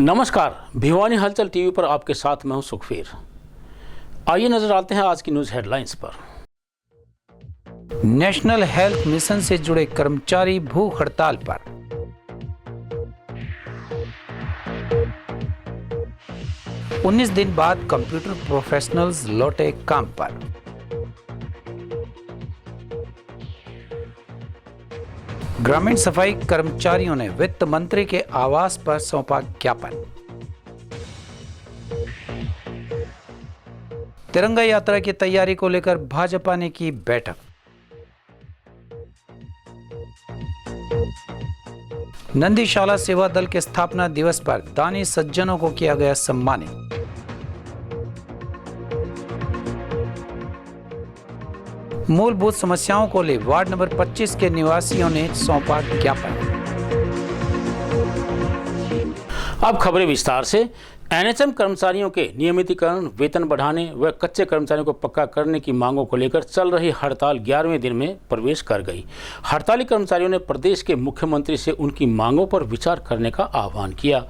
नमस्कार, भिवानी हलचल टीवी पर आपके साथ मैं हूं सुखवीर। आइए नजर डालते हैं आज की न्यूज हेडलाइंस पर। नेशनल हेल्थ मिशन से जुड़े कर्मचारी भूख हड़ताल पर। उन्नीस दिन बाद कंप्यूटर प्रोफेशनल्स लौटे काम पर। ग्रामीण सफाई कर्मचारियों ने वित्त मंत्री के आवास पर सौंपा ज्ञापन। तिरंगा यात्रा की तैयारी को लेकर भाजपा ने की बैठक। नंदीशाला सेवा दल के स्थापना दिवस पर दानी सज्जनों को किया गया सम्मानित। मूलभूत समस्याओं को ले वार्ड नंबर 25 के निवासियों ने सौंपा ज्ञापन। अब खबरें विस्तार से। एनएचएम कर्मचारियों के नियमितीकरण, वेतन बढ़ाने व कच्चे कर्मचारियों को पक्का करने की मांगों को लेकर चल रही हड़ताल 11वें दिन में प्रवेश कर गई। हड़ताली कर्मचारियों ने प्रदेश के मुख्यमंत्री से उनकी मांगों पर विचार करने का आह्वान किया।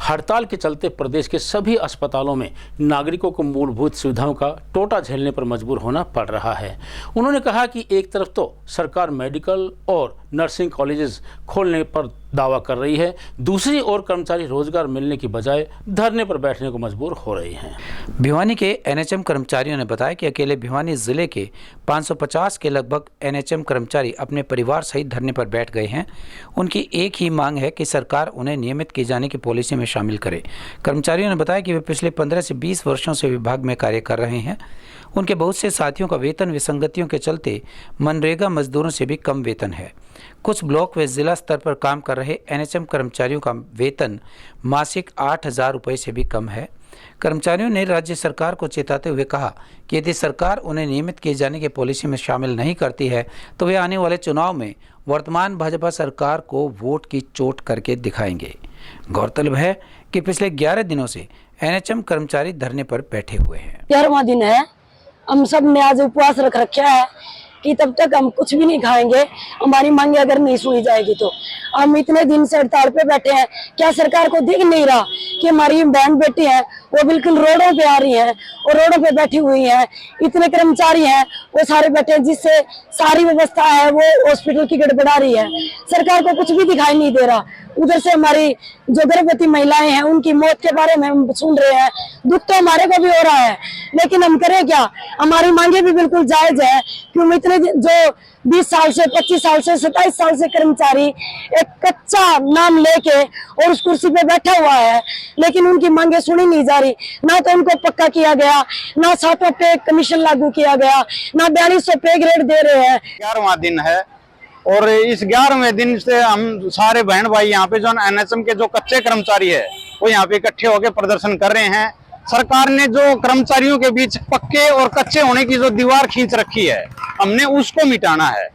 हड़ताल के चलते प्रदेश के सभी अस्पतालों में नागरिकों को मूलभूत सुविधाओं का टोटा झेलने पर मजबूर होना पड़ रहा है। उन्होंने कहा कि एक तरफ तो सरकार मेडिकल और नर्सिंग कॉलेजेस खोलने पर दावा कर रही है, दूसरी ओर कर्मचारी रोजगार मिलने की बजाय धरने पर बैठने को मजबूर हो रही हैं। भिवानी के एनएचएम कर्मचारियों ने बताया कि अकेले भिवानी जिले के 550 के लगभग एनएचएम कर्मचारी अपने परिवार सहित धरने पर बैठ गए हैं। उनकी एक ही मांग है कि सरकार उन्हें नियमित किए जाने की पॉलिसी में शामिल करे। कर्मचारियों ने बताया कि वे पिछले 15 से 20 वर्षों से विभाग में कार्य कर रहे हैं। उनके बहुत से साथियों का वेतन विसंगतियों के चलते मनरेगा मजदूरों से भी कम वेतन है। कुछ ब्लॉक व जिला स्तर पर काम कर रहे एनएचएम कर्मचारियों का वेतन मासिक 8,000 रुपये से भी कम है। कर्मचारियों ने राज्य सरकार को चेताते हुए कहा कि यदि सरकार उन्हें नियमित किए जाने की पॉलिसी में शामिल नहीं करती है तो वे आने वाले चुनाव में वर्तमान भाजपा सरकार को वोट की चोट करके दिखाएंगे। गौरतलब है कि पिछले 11 दिनों से एनएचएम कर्मचारी धरने पर बैठे हुए हैं। 11वां दिन है, हम सब ने आज उपवास रख रखा है कि तब तक हम कुछ भी नहीं खाएंगे, हमारी मांगे अगर नहीं सुनी जाएगी तो। हम इतने दिन से हड़ताल पे बैठे हैं, क्या सरकार को दिख नहीं रहा कि हमारी बहन बेटी है वो बिल्कुल रोडों पे आ रही हैं और रोडों पे बैठी हुई हैं। इतने कर्मचारी हैं वो सारे बैठे हैं, जिससे सारी व्यवस्था है वो हॉस्पिटल की गड़बड़ा रही है। सरकार को कुछ भी दिखाई नहीं दे रहा। उधर से हमारी जो गर्भवती महिलाएं हैं उनकी मौत के बारे में हम सुन रहे हैं। दुख तो हमारे को भी हो रहा है, लेकिन हम करें क्या। हमारी मांगे भी बिल्कुल जायज है कि हम इतने जो 20 साल से 25 साल से 27 साल से कर्मचारी एक कच्चा नाम लेके और उस कुर्सी पे बैठा हुआ है, लेकिन उनकी मांगे सुनी नहीं जा रही। ना तो उनको पक्का किया गया, ना 7 पे कमीशन लागू किया गया, ना 4200 पे ग्रेड दे रहे हैं। 11वां दिन है और इस 11वें दिन से हम सारे बहन भाई यहाँ पे जो एनएचएम के जो कच्चे कर्मचारी है वो यहाँ पे इकट्ठे होकर प्रदर्शन कर रहे हैं। सरकार ने जो कर्मचारियों के बीच पक्के और कच्चे होने की जो दीवार खींच रखी है, हमने उसको मिटाना है।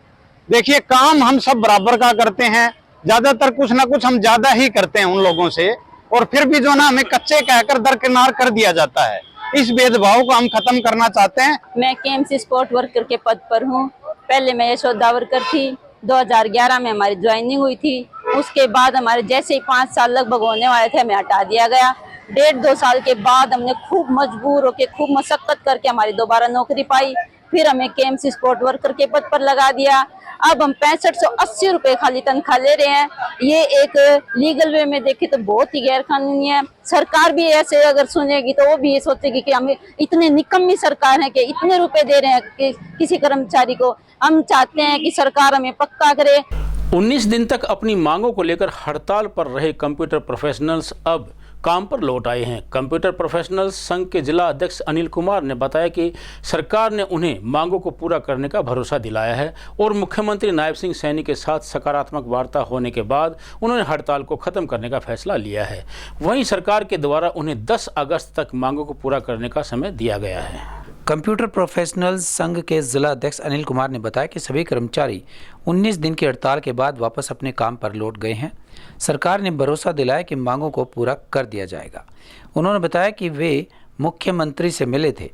देखिए, काम हम सब बराबर का करते हैं, ज्यादातर कुछ ना कुछ हम ज्यादा ही करते हैं उन लोगों से, और फिर भी जो ना हमें कच्चे कहकर दरकिनार कर दिया जाता है। इस भेदभाव को हम खत्म करना चाहते हैं। मैं केएमसी स्पोर्ट वर्कर के पद पर हूँ। पहले मैं यशोदा वर्कर थी। 2011 में हमारी ज्वाइनिंग हुई थी। उसके बाद हमारे जैसे ही 5 साल लगभग होने वाले थे, हमें हटा दिया गया। 1.5-2 साल के बाद हमने खूब मजबूर होकर खूब मशक्कत करके हमारी दोबारा नौकरी पाई। फिर हमें केएमसी स्पोर्ट वर्कर के पद पर लगा दिया। अब हम 6580 रुपये खाली तनख्वाह ले रहे हैं। ये एक लीगल वे में देखे तो बहुत ही गैर कानूनी है। सरकार भी ऐसे अगर सुनेगी तो वो भी ये सोचेगी कि हम इतने निकम्मी सरकार है कि इतने रुपए दे रहे हैं कि किसी कर्मचारी को। हम चाहते हैं कि सरकार हमें पक्का करे। 19 दिन तक अपनी मांगों को लेकर हड़ताल पर रहे कंप्यूटर प्रोफेशनल्स अब काम पर लौट आए हैं। कंप्यूटर प्रोफेशनल्स संघ के जिला अध्यक्ष अनिल कुमार ने बताया कि सरकार ने उन्हें मांगों को पूरा करने का भरोसा दिलाया है और मुख्यमंत्री नायब सिंह सैनी के साथ सकारात्मक वार्ता होने के बाद उन्होंने हड़ताल को खत्म करने का फैसला लिया है। वहीं सरकार के द्वारा उन्हें 10 अगस्त तक मांगों को पूरा करने का समय दिया गया है। कंप्यूटर प्रोफेशनल्स संघ के जिला अध्यक्ष अनिल कुमार ने बताया कि सभी कर्मचारी 19 दिन की हड़ताल के बाद वापस अपने काम पर लौट गए हैं। सरकार ने भरोसा दिलाया कि मांगों को पूरा कर दिया जाएगा। उन्होंने बताया कि वे मुख्यमंत्री से मिले थे।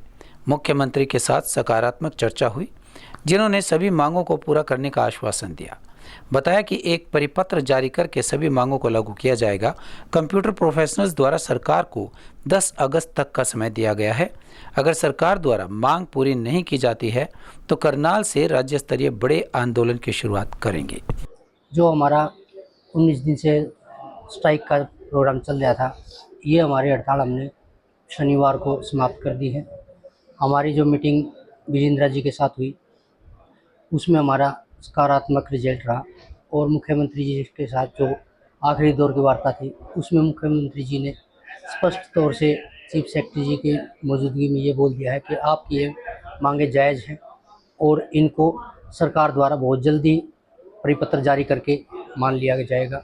मुख्यमंत्री के साथ सकारात्मक चर्चा हुई, जिन्होंने सभी मांगों को पूरा करने का आश्वासन दिया। बताया कि एक परिपत्र जारी करके सभी मांगों को लागू किया जाएगा। कंप्यूटर प्रोफेशनल्स द्वारा सरकार को 10 अगस्त तक का समय दिया गया है। अगर सरकार द्वारा मांग पूरी नहीं की जाती है तो करनाल से राज्य स्तरीय बड़े आंदोलन की शुरुआत करेंगे। जो हमारा 19 दिन से स्ट्राइक का प्रोग्राम चल रहा था, ये हमारी हड़ताल हमने शनिवार को समाप्त कर दी है। हमारी जो मीटिंग विजेंद्रा जी के साथ हुई उसमें हमारा सकारात्मक रिजल्ट रहा और मुख्यमंत्री जी के साथ जो आखिरी दौर की वार्ता थी उसमें मुख्यमंत्री जी ने स्पष्ट तौर से चीफ सेक्रेटरी जी की मौजूदगी में ये बोल दिया है कि आपकी ये मांगे जायज़ हैं और इनको सरकार द्वारा बहुत जल्दी परिपत्र जारी करके मान लिया जाएगा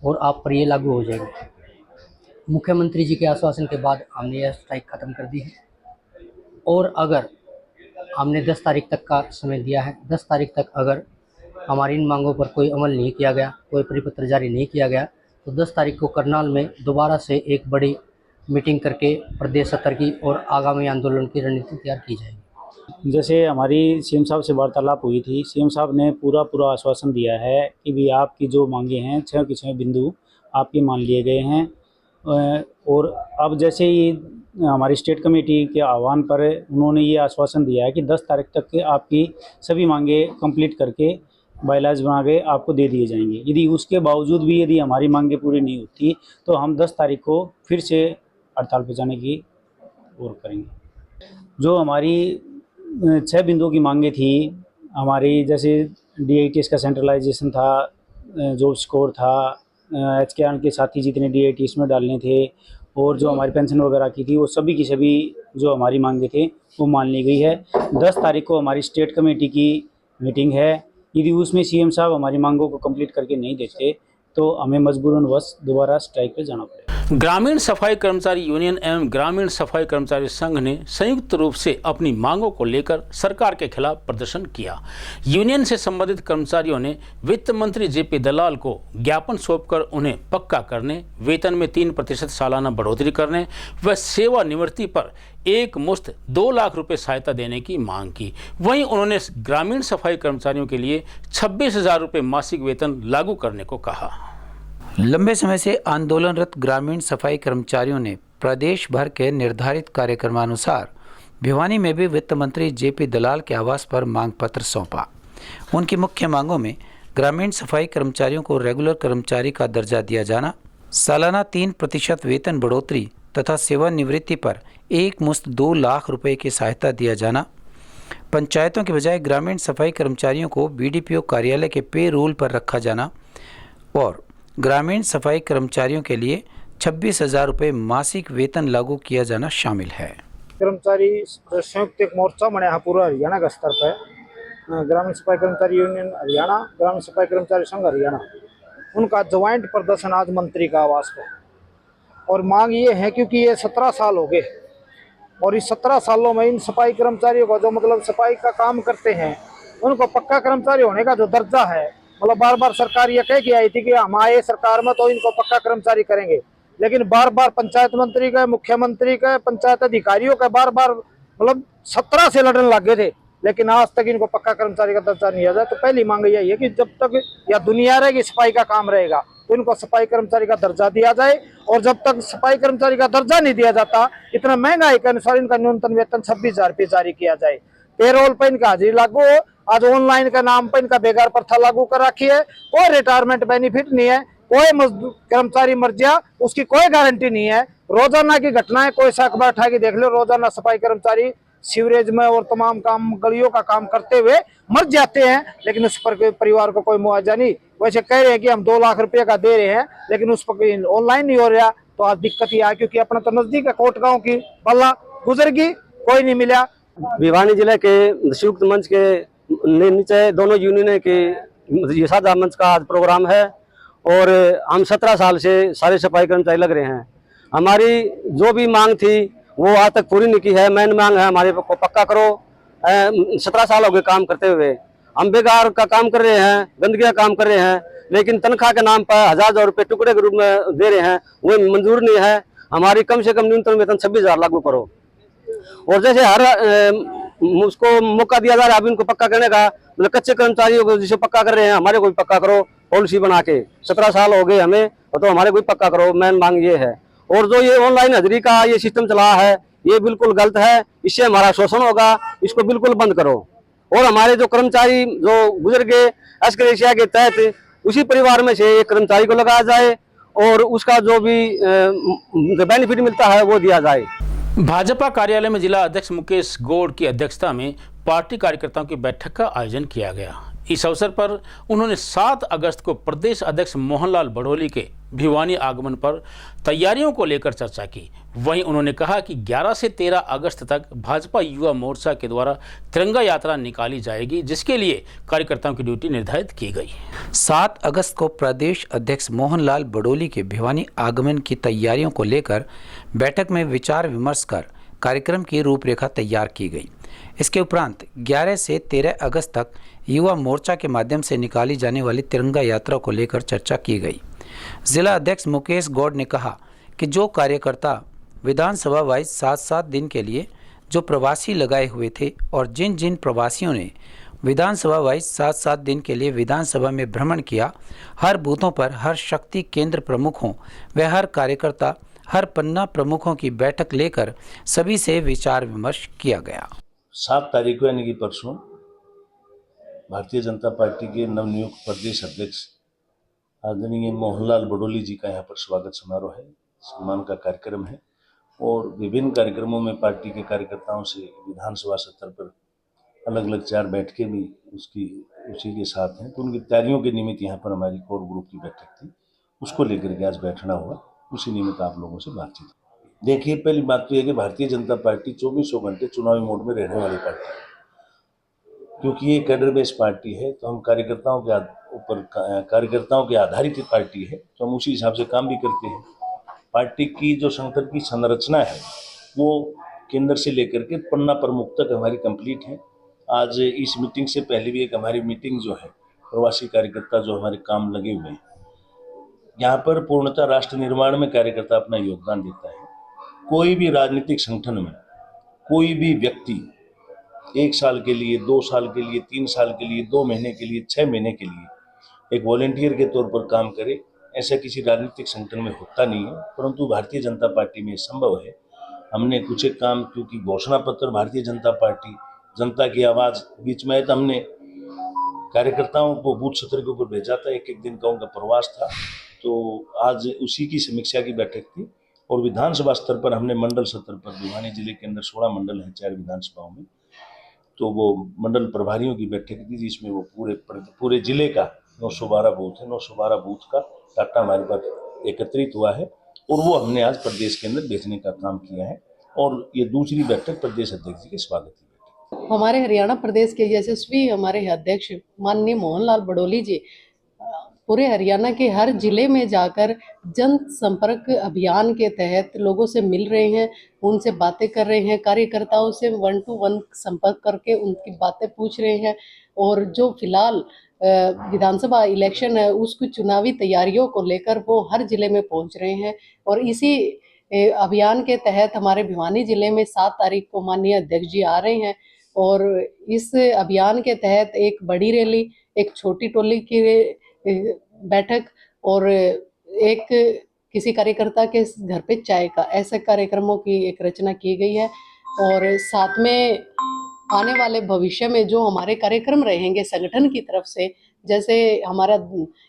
और आप पर ये लागू हो जाएगा। मुख्यमंत्री जी के आश्वासन के बाद हमने यह स्ट्राइक ख़त्म कर दी है और अगर हमने 10 तारीख तक का समय दिया है, 10 तारीख तक अगर हमारी इन मांगों पर कोई अमल नहीं किया गया, कोई परिपत्र जारी नहीं किया गया तो 10 तारीख को करनाल में दोबारा से एक बड़ी मीटिंग करके प्रदेश स्तर की और आगामी आंदोलन की रणनीति तैयार की जाएगी। जैसे हमारी सीएम साहब से वार्तालाप हुई थी, सीएम साहब ने पूरा आश्वासन दिया है कि भी आपकी जो मांगे हैं 6 के 6 बिंदु आपके मान लिए गए हैं। और अब जैसे ही हमारी स्टेट कमेटी के आह्वान पर उन्होंने ये आश्वासन दिया है कि 10 तारीख तक आपकी सभी मांगे कंप्लीट करके बायलाज बना के आपको दे दिए जाएंगे। यदि उसके बावजूद भी यदि हमारी मांगे पूरी नहीं होती तो हम 10 तारीख को फिर से हड़ताल पर जाने की और करेंगे। जो हमारी 6 बिंदुओं की मांगे थी हमारी, जैसे DITS का सेंट्रलाइजेशन था, जॉब स्कोर था, HKR के साथी जितने DITS में डालने थे और जो हमारी पेंशन वगैरह की थी वो सभी की सभी जो हमारी मांगे थे वो मान ली गई है। 10 तारीख को हमारी स्टेट कमेटी की मीटिंग है। यदि उसमें सीएम साहब हमारी मांगों को कंप्लीट करके नहीं देते तो हमें मजबूरनवश दोबारा स्ट्राइक पे जाना पड़ेगा। ग्रामीण सफाई कर्मचारी यूनियन एवं ग्रामीण सफाई कर्मचारी संघ ने संयुक्त रूप से अपनी मांगों को लेकर सरकार के खिलाफ प्रदर्शन किया। यूनियन से संबंधित कर्मचारियों ने वित्त मंत्री JP दलाल को ज्ञापन सौंपकर उन्हें पक्का करने, वेतन में 3% सालाना बढ़ोतरी करने व सेवानिवृत्ति पर एक मुश्त 2 लाख रुपए सहायता देने की मांग की। वहीं उन्होंने ग्रामीण सफाई कर्मचारियों के लिए 26,000 रुपए मासिक वेतन लागू करने को कहा। लंबे समय से आंदोलनरत ग्रामीण सफाई कर्मचारियों ने प्रदेश भर के निर्धारित कार्यक्रमानुसार भिवानी में भी वित्त मंत्री JP दलाल के आवास पर मांग पत्र सौंपा। उनकी मुख्य मांगों में ग्रामीण सफाई कर्मचारियों को रेगुलर कर्मचारी का दर्जा दिया जाना, सालाना 3% वेतन बढ़ोतरी तथा सेवानिवृत्ति पर एक मुश्त 2 लाख रुपए की सहायता दिया जाना, पंचायतों के बजाय ग्रामीण सफाई कर्मचारियों को BDPO कार्यालय के पे रोल पर रखा जाना और ग्रामीण सफाई कर्मचारियों के लिए 26,000 रुपये मासिक वेतन लागू किया जाना शामिल है। कर्मचारी संयुक्त एक मोर्चा बने यहाँ पूरा हरियाणा का स्तर पर, ग्रामीण सफाई कर्मचारी यूनियन हरियाणा, ग्रामीण सफाई कर्मचारी संघ हरियाणा, उनका ज्वाइंट प्रदर्शन आज मंत्री का आवास पर। और मांग ये है क्योंकि ये 17 साल हो गए और इस 17 सालों में इन सफाई कर्मचारियों को जो मतलब सफाई का काम करते हैं उनको पक्का कर्मचारी होने का जो दर्जा है, मतलब बार बार सरकार ये कह के आई थी कि हम आए सरकार में तो इनको पक्का कर्मचारी करेंगे, लेकिन बार बार पंचायत मंत्री का, मुख्यमंत्री का, पंचायत अधिकारियों का बार बार मतलब 17 से लड़ने लग गए थे, लेकिन आज तक इनको पक्का कर्मचारी का दर्जा नहीं आ जाए। तो पहली मांग यही है कि जब तक या दुनिया रहेगी सफाई का काम रहेगा तो इनको सफाई कर्मचारी का दर्जा दिया जाए। और जब तक सफाई कर्मचारी का दर्जा नहीं दिया जाता, इतना महंगाई के अनुसार इनका न्यूनतम वेतन 26,000 रुपये जारी किया जाए। पेरोल पर इनका हाजिरी लागू हो। आज ऑनलाइन के नाम पर इनका बेकार प्रथा लागू कर रखी है। कोई रिटायरमेंट बेनिफिट नहीं है, कोई मजदूर कर्मचारी मर गया उसकी कोई गारंटी नहीं है। रोजाना की घटनाएं कोई सा अखबार उठा के देख लो, रोजाना सफाई कर्मचारी सीवरेज में और तमाम काम गलियों का काम करते हुए मर जाते हैं, लेकिन उस पर परिवार को कोई मुआवजा नहीं। वैसे कह रहे हैं कि हम 2 लाख रुपए का दे रहे हैं, लेकिन उस पर ऑनलाइन नहीं हो रहा। तो आज दिक्कत ही है क्योंकि अपना तो नजदीक है, कोट गाँव की बल्ला गुजर गई, कोई नहीं मिला। भिवानी जिले के संयुक्त मंच के नीचे दोनों यूनियन के साझा मंच का आज प्रोग्राम है और हम 17 साल से सारे सफाई कर्मचारी लग रहे हैं। हमारी जो भी मांग थी वो आज तक पूरी नहीं की है। मेन मांग है हमारे को पक्का करो। 17 साल हो गए काम करते हुए, हम बेकार का काम कर रहे हैं, गंदगी का काम कर रहे हैं, लेकिन तनख्वाह के नाम पर 1000 रुपये टुकड़े के रूप में दे रहे हैं, वो मंजूर नहीं है। हमारी कम से कम न्यूनतम वेतन 26,000 लागू करो। और जैसे हर उसको मौका दिया जा रहा है अभी उनको पक्का करने का। मतलब कच्चे कर्मचारियों को जिसे पक्का कर रहे हैं, हमारे को भी पक्का करो पॉलिसी बना के। 17 साल हो गए हमें, तो हमारे को भी पक्का करो, मेन मांग ये है। और जो ये ऑनलाइन हाजिरी का ये सिस्टम चला है, ये बिल्कुल गलत है, इससे हमारा शोषण होगा, इसको बिल्कुल बंद करो। और हमारे जो कर्मचारी जो गुजर गए एसग्रेशिया के तहत, उसी परिवार में से एक कर्मचारी को लगाया जाए और उसका जो भी बेनिफिट मिलता है वो दिया जाए। भाजपा कार्यालय में जिला अध्यक्ष मुकेश गौड़ की अध्यक्षता में पार्टी कार्यकर्ताओं की बैठक का आयोजन किया गया। इस अवसर पर उन्होंने 7 अगस्त को प्रदेश अध्यक्ष मोहनलाल बड़ोली के भिवानी आगमन पर तैयारियों को लेकर चर्चा की। वहीं उन्होंने कहा कि 11 से 13 अगस्त तक भाजपा युवा मोर्चा के द्वारा तिरंगा यात्रा निकाली जाएगी, जिसके लिए कार्यकर्ताओं की ड्यूटी निर्धारित की गई। 7 अगस्त को प्रदेश अध्यक्ष मोहनलाल बड़ोली के भिवानी आगमन की तैयारियों को लेकर बैठक में विचार विमर्श कर कार्यक्रम की रूपरेखा तैयार की गई। इसके उपरांत 11 से 13 अगस्त तक युवा मोर्चा के माध्यम से निकाली जाने वाली तिरंगा यात्रा को लेकर चर्चा की गई। जिला अध्यक्ष मुकेश गौड़ ने कहा कि जो कार्यकर्ता विधानसभा वाइज 7-7 दिन के लिए जो प्रवासी लगाए हुए थे और जिन जिन प्रवासियों ने विधानसभा वाइज 7-7 दिन के लिए विधानसभा में भ्रमण किया, हर बूथों पर हर शक्ति केंद्र प्रमुखों व हर कार्यकर्ता हर पन्ना प्रमुखों की बैठक लेकर सभी से विचार विमर्श किया गया। 7 तारीख को यानी कि परसों भारतीय जनता पार्टी के नवनियुक्त प्रदेश अध्यक्ष आदरणीय मोहनलाल बड़ोली जी का यहाँ पर स्वागत समारोह है, सम्मान का कार्यक्रम है। और विभिन्न कार्यक्रमों में पार्टी के कार्यकर्ताओं से विधानसभा सत्र पर अलग अलग 4 बैठकें भी उसी के साथ हैं। तो उनकी तैयारियों के निमित्त यहाँ पर हमारी कोर ग्रुप की बैठक थी, उसको लेकर के आज बैठना हुआ, उसी निमित्त आप लोगों से बातचीत। देखिए, पहली बात तो यह कि भारतीय जनता पार्टी 24 घंटे चुनावी मोड में रहने वाली पार्टी है, क्योंकि ये कैडर बेस्ड पार्टी है। तो हम कार्यकर्ताओं के आधारित पार्टी है, तो हम उसी हिसाब से काम भी करते हैं। पार्टी की जो संगठन की संरचना है वो केंद्र से लेकर के पन्ना प्रमुख तक हमारी कंप्लीट है। आज इस मीटिंग से पहले भी एक हमारी मीटिंग जो है प्रवासी कार्यकर्ता जो हमारे काम लगे हुए हैं, यहाँ पर पूर्णतः राष्ट्र निर्माण में कार्यकर्ता अपना योगदान देता है। कोई भी राजनीतिक संगठन में कोई भी व्यक्ति 1 साल के लिए, 2 साल के लिए, 3 साल के लिए, 2 महीने के लिए, 6 महीने के लिए एक वॉलंटियर के तौर पर काम करे, ऐसा किसी राजनीतिक संगठन में होता नहीं है। परंतु भारतीय जनता पार्टी में संभव है। हमने कुछ एक काम, क्योंकि घोषणा पत्र भारतीय जनता पार्टी जनता की आवाज़ बीच में है, तो हमने कार्यकर्ताओं को बूथ सत्र के ऊपर भेजा था। एक दिन का उनका प्रवास था, तो आज उसी की समीक्षा की बैठक थी। और विधानसभा स्तर पर हमने मंडल स्तर पर भिवानी जिले के अंदर 16 मंडल हैं 4 विधानसभाओं में, तो वो मंडल प्रभारियों की बैठक थी, जिसमें वो पूरे जिले का 912 बूथ है, 912 बूथ का डाटा हमारे पास एकत्रित हुआ है और वो हमने आज प्रदेश के अंदर भेजने का काम किया है। और ये दूसरी बैठक प्रदेश अध्यक्ष जी के स्वागत की बैठक। हमारे हरियाणा प्रदेश के यशस्वी हमारे अध्यक्ष माननीय मोहनलाल बड़ोली जी पूरे हरियाणा के हर जिले में जाकर जन संपर्क अभियान के तहत लोगों से मिल रहे हैं, उनसे बातें कर रहे हैं, कार्यकर्ताओं से 1 to 1 संपर्क करके उनकी बातें पूछ रहे हैं। और जो फिलहाल विधानसभा इलेक्शन है उसकी चुनावी तैयारियों को लेकर वो हर जिले में पहुंच रहे हैं। और इसी अभियान के तहत हमारे भिवानी जिले में 7 तारीख को माननीय अध्यक्ष जी आ रहे हैं। और इस अभियान के तहत एक बड़ी रैली, एक छोटी टोली की बैठक और एक किसी कार्यकर्ता के घर पे चाय का, ऐसे कार्यक्रमों की एक रचना की गई है। और साथ में आने वाले भविष्य में जो हमारे कार्यक्रम रहेंगे संगठन की तरफ से, जैसे हमारा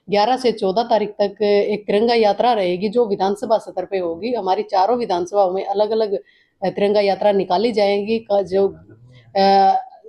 11 से 14 तारीख तक एक तिरंगा यात्रा रहेगी जो विधानसभा सत्र पे होगी। हमारी 4 विधानसभाओं में अलग अलग तिरंगा यात्रा निकाली जाएगी। जो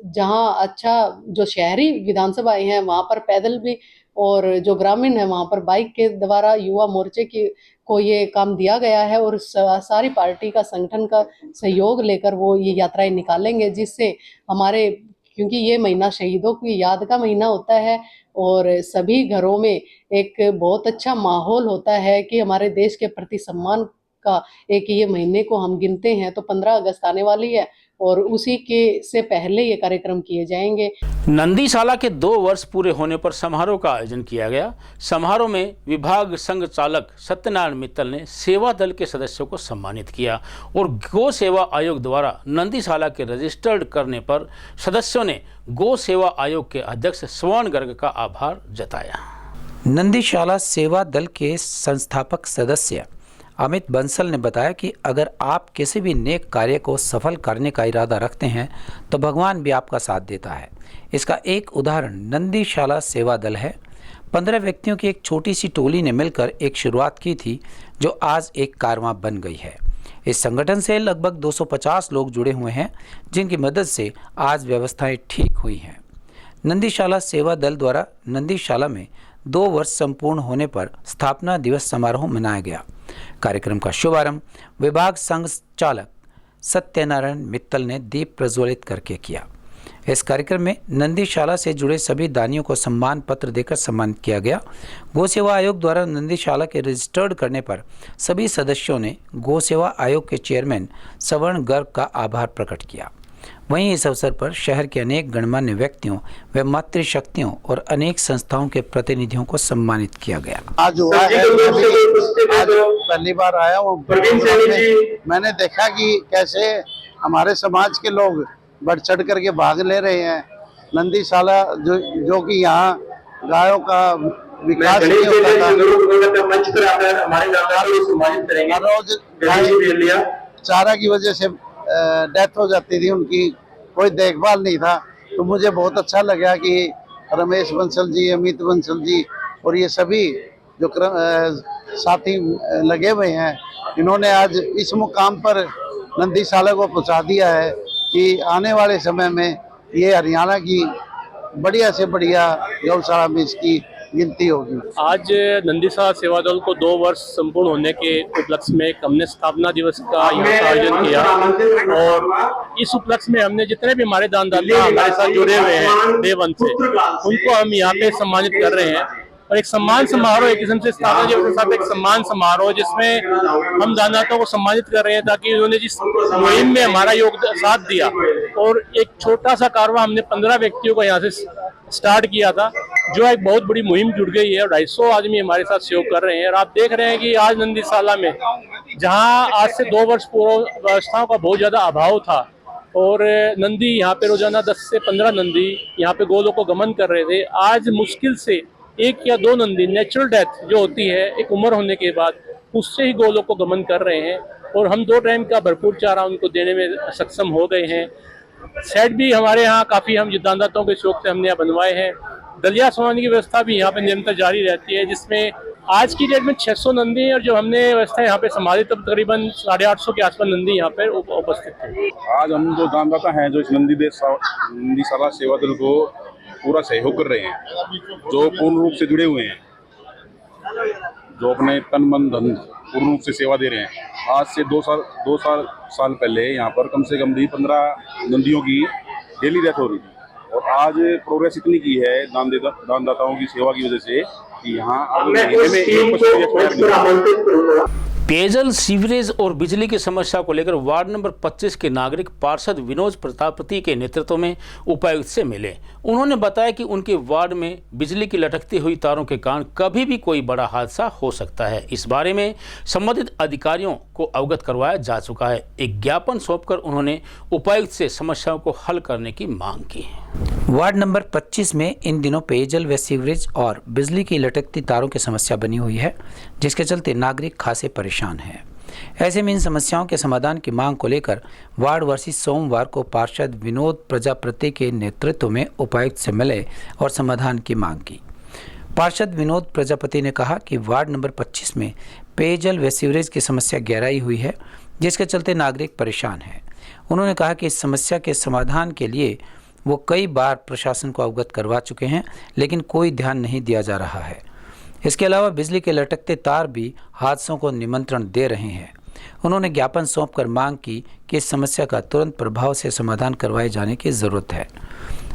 जहां अच्छा जो शहरी विधानसभाएं हैं वहां पर पैदल भी, और जो ग्रामीण है वहां पर बाइक के द्वारा युवा मोर्चे की को ये काम दिया गया है। और सारी पार्टी का संगठन का सहयोग लेकर वो ये यात्राएं निकालेंगे, जिससे हमारे, क्योंकि ये महीना शहीदों की याद का महीना होता है और सभी घरों में एक बहुत अच्छा माहौल होता है कि हमारे देश के प्रति सम्मान का एक ये महीने को हम गिनते हैं। तो 15 अगस्त आने वाली है और उसी के से पहले ये कार्यक्रम किए जाएंगे। नंदीशाला के 2 वर्ष पूरे होने पर समारोह का आयोजन किया गया। समारोह में विभाग संघ चालक सत्यनारायण मित्तल ने सेवा दल के सदस्यों को सम्मानित किया और गौ सेवा आयोग द्वारा नंदीशाला के रजिस्टर्ड करने पर सदस्यों ने गौ सेवा आयोग के अध्यक्ष स्वर्ण गर्ग का आभार जताया। नंदीशाला सेवा दल के संस्थापक सदस्य अमित बंसल ने बताया कि अगर आप किसी भी नेक कार्य को सफल करने का इरादा रखते हैं तो भगवान भी आपका साथ देता है। इसका एक उदाहरण नंदीशाला सेवा दल है। 15 व्यक्तियों की एक छोटी सी टोली ने मिलकर एक शुरुआत की थी जो आज एक कारवां बन गई है। इस संगठन से लगभग 250 लोग जुड़े हुए हैं जिनकी मदद से आज व्यवस्थाएं ठीक हुई हैं। नंदीशाला सेवा दल द्वारा नंदीशाला में 2 वर्ष संपूर्ण होने पर स्थापना दिवस समारोह मनाया गया। कार्यक्रम का शुभारंभ विभाग संघ चालक सत्यनारायण मित्तल ने दीप प्रज्वलित करके किया। इस कार्यक्रम में नंदीशाला से जुड़े सभी दानियों को सम्मान पत्र देकर सम्मानित किया गया। गौ सेवा आयोग द्वारा नंदीशाला के रजिस्टर्ड करने पर सभी सदस्यों ने गौ सेवा आयोग के चेयरमैन स्वर्ण गर्ग का आभार प्रकट किया। वहीं इस अवसर पर शहर के अनेक गणमान्य व्यक्तियों व मातृशक्तियों और अनेक संस्थाओं के प्रतिनिधियों को सम्मानित किया गया। आज हुआ है, आज पहली बार आया हूँ। मैंने देखा कि कैसे हमारे समाज के लोग बढ़ चढ़ करके भाग ले रहे हैं। नंदीशाला जो कि यहाँ गायों का विकास नहीं होता था, रोज चारा की वजह से डेथ हो जाती थी, उनकी कोई देखभाल नहीं था। तो मुझे बहुत अच्छा लगा कि रमेश बंसल जी, अमित बंसल जी और ये सभी जो साथी लगे हुए हैं, इन्होंने आज इस मुकाम पर नंदीशाला को पहुंचा दिया है कि आने वाले समय में ये हरियाणा की बढ़िया से बढ़िया गौशाला में इसकी गिनती होगी। आज नंदीशाला सेवा दल को 2 वर्ष संपूर्ण होने के उपलक्ष्य में हमने स्थापना दिवस का यहाँ आयोजन किया और इस उपलक्ष्य में हमने जितने भी हमारे दानदाता हमारे साथ जुड़े हुए हैं देवन से, उनको हम यहाँ पे सम्मानित कर रहे हैं। और एक सम्मान समारोह, एक किस्म से स्थापना दिवस के साथ एक सम्मान समारोह जिसमें हम दानदाताओं को सम्मानित कर रहे हैं ताकि उन्होंने जिस मुहिम में हमारा योगदान साथ दिया। और एक छोटा सा कारवां हमने 15 व्यक्तियों को यहाँ से स्टार्ट किया था, जो एक बहुत बड़ी मुहिम जुड़ गई है और 250 आदमी हमारे साथ सहयोग कर रहे हैं। और आप देख रहे हैं कि आज नंदीशाला में जहां आज से 2 वर्ष पूर्व व्यवस्थाओं का बहुत ज्यादा अभाव था और नंदी यहाँ पे रोजाना 10 से 15 नंदी यहाँ पे गोलों को गमन कर रहे थे, आज मुश्किल से 1 या 2 नंदी नेचुरल डेथ जो होती है एक उम्र होने के बाद, उससे ही गोलों को गमन कर रहे हैं। और हम 2 टाइम का भरपूर चारा उनको देने में सक्षम हो गए हैं। सेट भी हमारे यहाँ काफ़ी हम दानदाताओं के शौक से हमने यहाँ बनवाए हैं। दलिया सोने की व्यवस्था भी यहाँ पे निरंतर जारी रहती है, जिसमें आज की डेट में 600 नंदी है और जो हमने व्यवस्था यहाँ पे संभाली तब तकरीबन 850 के आसपास नंदी यहाँ पे उपस्थित थे। आज हम जो दानदाता हैं जो इस नंदीशाला सेवा दल को पूरा सहयोग कर रहे हैं, जो पूर्ण रूप से जुड़े हुए हैं, जो अपने तन मन धन पूर्ण रूप से सेवा दे रहे हैं। आज से 2 साल पहले यहाँ पर कम से कम भी 15 नंदियों की डेली डेथ हो रही थी और आज प्रोग्रेस इतनी की है दानदाताओं की सेवा की वजह से कि यहाँ पेयजल, सीवरेज और बिजली की समस्या को लेकर वार्ड नंबर 25 के नागरिक पार्षद विनोद प्रतापति के नेतृत्व में उपायुक्त से मिले। उन्होंने बताया कि उनके वार्ड में बिजली की लटकती हुई तारों के कारण कभी भी कोई बड़ा हादसा हो सकता है। इस बारे में संबंधित अधिकारियों को अवगत करवाया जा चुका है। एक ज्ञापन सौंपकर उन्होंने उपायुक्त से समस्याओं को हल करने की मांग की। वार्ड नंबर 25 में इन दिनों पेयजल व सीवरेज और बिजली की लटकती तारों की समस्या बनी हुई है, जिसके चलते नागरिक खासे परेशान हैं। ऐसे में इन समस्याओं के समाधान की मांग को लेकर वार्डवासी सोमवार को पार्षद विनोद प्रजापति के नेतृत्व में उपायुक्त से मिले और समाधान की मांग की। पार्षद विनोद प्रजापति ने कहा कि वार्ड नंबर 25 में पेयजल व सीवरेज की समस्या गहराई हुई है, जिसके चलते नागरिक परेशान हैं। उन्होंने कहा कि इस समस्या के समाधान के लिए वो कई बार प्रशासन को अवगत करवा चुके हैं, लेकिन कोई ध्यान नहीं दिया जा रहा है। इसके अलावा बिजली के लटकते तार भी हादसों को निमंत्रण दे रहे हैं। उन्होंने ज्ञापन सौंपकर मांग की कि इस समस्या का तुरंत प्रभाव से समाधान करवाए जाने की ज़रूरत है।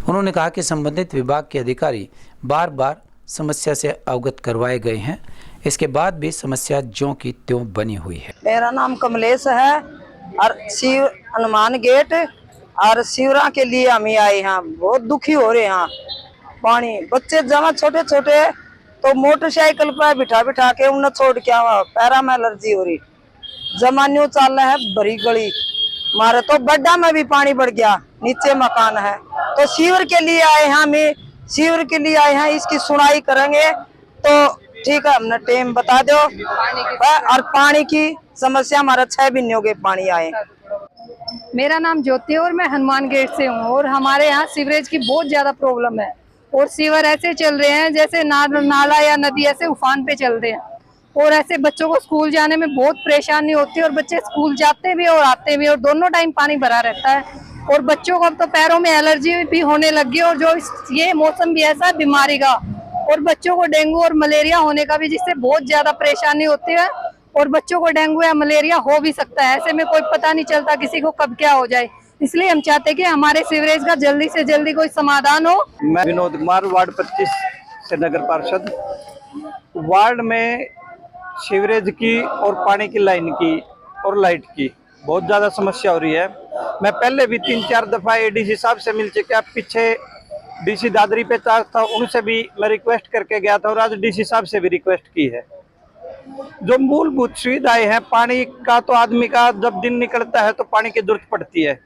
उन्होंने कहा कि संबंधित विभाग के अधिकारी बार बार समस्या से अवगत करवाए गए हैं, इसके बाद भी समस्या ज्यों की त्यों बनी हुई है। मेरा नाम कमलेश है और शिव हनुमान गेट और शिवरा के लिए हम ही आए हैं, बहुत दुखी हो रहे हैं। पानी बच्चे जमा छोटे छोटे तो मोटरसाइकिल पर बिठा बिठा के उन्हें छोड़ के आवा, पैरा में एलर्जी हो रही। जमान्यू चाल है बड़ी गली मारे तो बड्डा में भी पानी बढ़ गया, नीचे मकान है। तो शिविर के लिए आए हैं, हमें शिविर के लिए आए हैं, इसकी सुनाई करेंगे तो ठीक है। हमने टाइम बता दो और पानी की समस्या हमारा 6 महीने हो गए पानी आए। मेरा नाम ज्योति है और मैं हनुमान गेट से हूँ और हमारे यहाँ सीवरेज की बहुत ज्यादा प्रॉब्लम है और सीवर ऐसे चल रहे हैं जैसे नाला या नदी ऐसे उफान पे चल रहे हैं और ऐसे बच्चों को स्कूल जाने में बहुत परेशानी होती है और बच्चे स्कूल जाते भी और आते भी और दोनों टाइम पानी भरा रहता है और बच्चों को अब तो पैरों में एलर्जी भी होने लगी और जो ये मौसम भी ऐसा है बीमारी का और बच्चों को डेंगू और मलेरिया होने का भी, जिससे बहुत ज्यादा परेशानी होती है और बच्चों को डेंगू या मलेरिया हो भी सकता है। ऐसे में कोई पता नहीं चलता किसी को कब क्या हो जाए, इसलिए हम चाहते हैं कि हमारे सीवरेज का जल्दी से जल्दी कोई समाधान हो। मैं विनोद कुमार, वार्ड 25 से नगर पार्षद। वार्ड में सीवरेज की और पानी की लाइन की और लाइट की बहुत ज़्यादा समस्या हो रही है। मैं पहले भी 3-4 दफ़ा एडीसी साहब से मिल चुका, पीछे डीसी दादरी पे था, उनसे भी मैं रिक्वेस्ट करके गया था और आज डीसी साहब से भी रिक्वेस्ट की है। जो मूलभूत सुविधाएं हैं पानी का, तो आदमी का जब दिन निकलता है तो पानी की जरूरत पड़ती है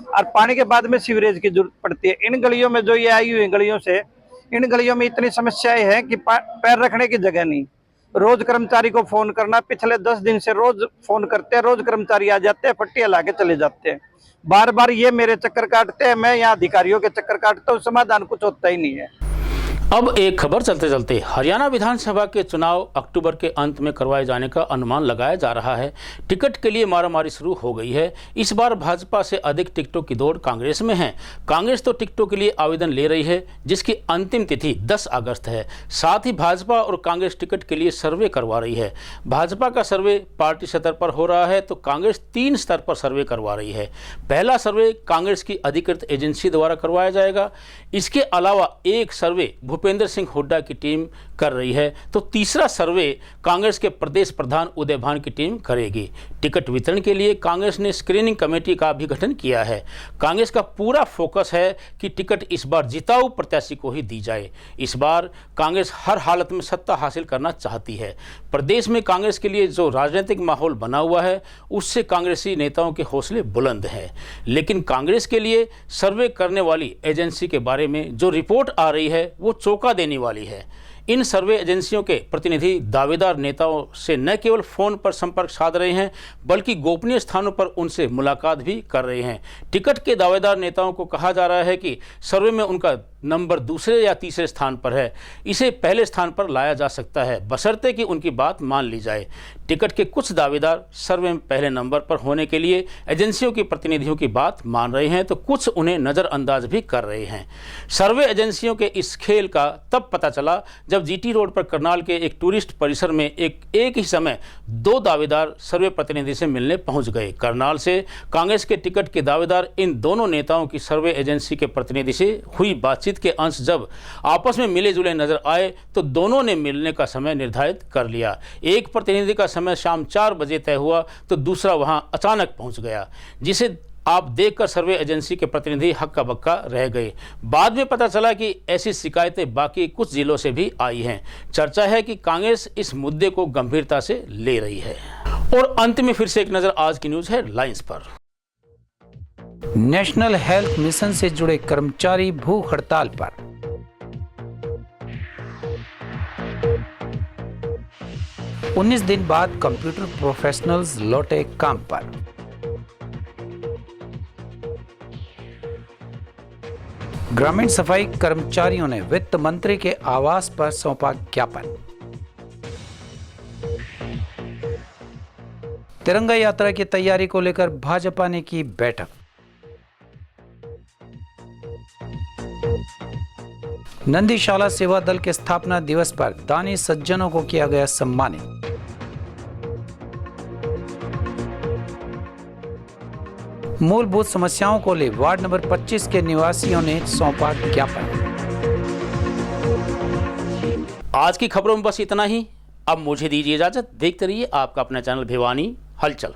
और पानी के बाद में सीवरेज की जरूरत पड़ती है। इन गलियों में जो ये आई हुई गलियों से, इन गलियों में इतनी समस्याएं हैं कि पैर रखने की जगह नहीं। रोज कर्मचारी को फोन करना, पिछले 10 दिन से रोज फोन करते हैं, रोज कर्मचारी आ जाते हैं, पट्टियां ला के चले जाते हैं। बार बार ये मेरे चक्कर काटते हैं, मैं यहाँ अधिकारियों के चक्कर काटता हूँ, समाधान कुछ होता ही नहीं है। अब एक खबर चलते चलते, हरियाणा विधानसभा के चुनाव अक्टूबर के अंत में करवाए जाने का अनुमान लगाया जा रहा है। टिकट के लिए मारामारी शुरू हो गई है। इस बार भाजपा से अधिक टिकटों की दौड़ कांग्रेस में है। कांग्रेस तो टिकटों के लिए आवेदन ले रही है, जिसकी अंतिम तिथि 10 अगस्त है। साथ ही भाजपा और कांग्रेस टिकट के लिए सर्वे करवा रही है। भाजपा का सर्वे पार्टी स्तर पर हो रहा है तो कांग्रेस 3 स्तर पर सर्वे करवा रही है। पहला सर्वे कांग्रेस की अधिकृत एजेंसी द्वारा करवाया जाएगा। इसके अलावा एक सर्वे भूपेंद्र सिंह हुड्डा की टीम कर रही है तो तीसरा सर्वे कांग्रेस के प्रदेश प्रधान उदय भान की टीम करेगी। टिकट वितरण के लिए कांग्रेस ने स्क्रीनिंग कमेटी का भी गठन किया है। कांग्रेस का पूरा फोकस है कि टिकट इस बार जिताऊ प्रत्याशी को ही दी जाए। इस बार कांग्रेस हर हालत में सत्ता हासिल करना चाहती है। प्रदेश में कांग्रेस के लिए जो राजनीतिक माहौल बना हुआ है उससे कांग्रेसी नेताओं के हौसले बुलंद हैं, लेकिन कांग्रेस के लिए सर्वे करने वाली एजेंसी के बारे में जो रिपोर्ट आ रही है वो चौंका देने वाली है। इन सर्वे एजेंसियों के प्रतिनिधि दावेदार नेताओं से न केवल फोन पर संपर्क साध रहे हैं बल्कि गोपनीय स्थानों पर उनसे मुलाकात भी कर रहे हैं। टिकट के दावेदार नेताओं को कहा जा रहा है कि सर्वे में उनका नंबर दूसरे या तीसरे स्थान पर है, इसे पहले स्थान पर लाया जा सकता है बशर्ते कि उनकी बात मान ली जाए। टिकट के कुछ दावेदार सर्वे में पहले नंबर पर होने के लिए एजेंसियों के प्रतिनिधियों की बात मान रहे हैं तो कुछ उन्हें नज़रअंदाज भी कर रहे हैं। सर्वे एजेंसियों के इस खेल का तब पता चला जब जीटी रोड पर करनाल के एक टूरिस्ट परिसर में एक ही समय 2 दावेदार सर्वे प्रतिनिधि से मिलने पहुंच गए। करनाल से कांग्रेस के टिकट के दावेदार इन दोनों नेताओं की सर्वे एजेंसी के प्रतिनिधि से हुई बातचीत के अंश जब आपस में मिले जुले नजर आए तो दोनों ने मिलने का समय निर्धारित कर लिया। एक प्रतिनिधि का समय शाम 4 बजे तय हुआ तो दूसरा वहां अचानक पहुंच गया, जिसे आप देखकर सर्वे एजेंसी के प्रतिनिधि हक्का बक्का रह गए। बाद में पता चला कि ऐसी शिकायतें बाकी कुछ जिलों से भी आई हैं। चर्चा है कि कांग्रेस इस मुद्दे को गंभीरता से ले रही है। और अंत में फिर से एक नजर आज की न्यूज हेडलाइंस पर। नेशनल हेल्थ मिशन से जुड़े कर्मचारी भूख हड़ताल पर। उन्नीस दिन बाद कंप्यूटर प्रोफेशनल्स लौटे काम पर। ग्रामीण सफाई कर्मचारियों ने वित्त मंत्री के आवास पर सौंपा ज्ञापन। तिरंगा यात्रा की तैयारी को लेकर भाजपा ने की बैठक। नंदीशाला सेवा दल के स्थापना दिवस पर दानी सज्जनों को किया गया सम्मानित। मूलभूत समस्याओं को ले वार्ड नंबर 25 के निवासियों ने सौंपा ज्ञापन। आज की खबरों में बस इतना ही। अब मुझे दीजिए इजाजत। देखते रहिए आपका अपना चैनल भिवानी हलचल।